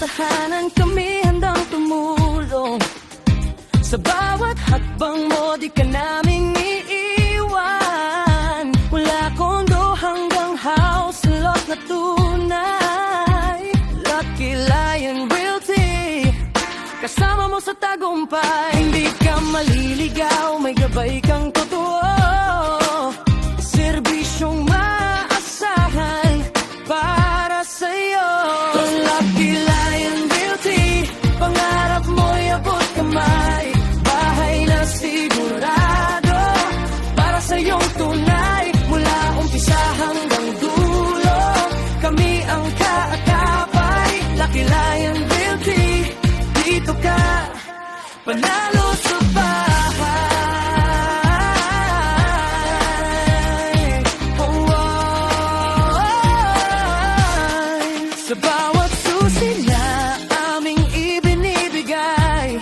tahanan kami handang tumulong. Sa bawat hakbang mo di ka naming iiwan. Mula kondo hanggang house, lot na tunay. Lucky Lion Realty, kasama mo sa tagumpay. Hindi ka maliligaw, may gabay kang totoo. Serbisyong maasahan para sa'yo. Lucky Lion Realty, pangarap mo'y abot kamay. Bahay na sigurado para sa'yong tunay. Mula umpisa hanggang dulo, kami ang kaakapay. Lucky Lion Realty, dito ka panalo sa bahay. Sa bawat susi na aming ibinibigay,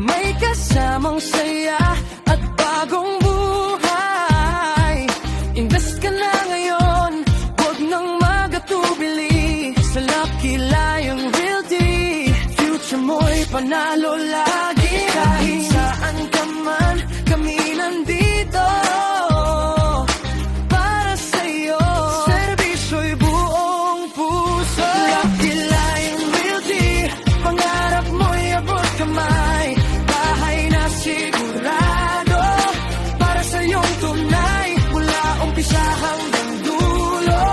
may kasamang saya at bagong buhay. Invest ka na ngayon, huwag nang magatubili. Sa Lucky Lion Realty, future mo'y panalo lagi. Kahit saan ka man, kami nandito para sa'yo. Servisyo'y buong puso. Lucky Lion Realty, pangarap mo'y abot kamay. Bahay na sigurado para sa'yong tunay. Mula umpisa hanggang dulo,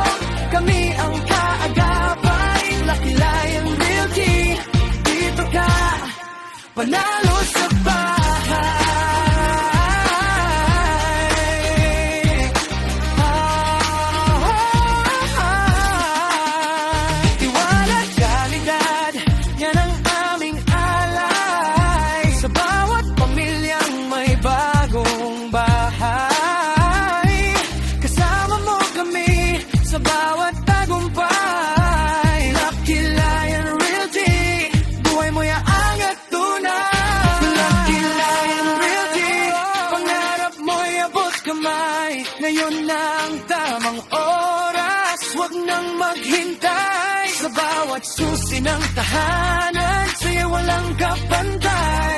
kami ang kaagapay. Lucky Lion Realty, dito ka panalo sa bahay. Tiwala, kalidad, yan ang aming alay. Sa bawat pamilyang may bagong bahay, kasama mo kami sa bawat tagumpay. Lucky Lion Realty, buhay mo yaang at tunay. Lucky Lion Realty, pangarap mo'y abot kamay. Ngayon na ang tamang oras, huwag nang maghintay. Sa bawat susi ng tahanan, sa'yo walang kapantay.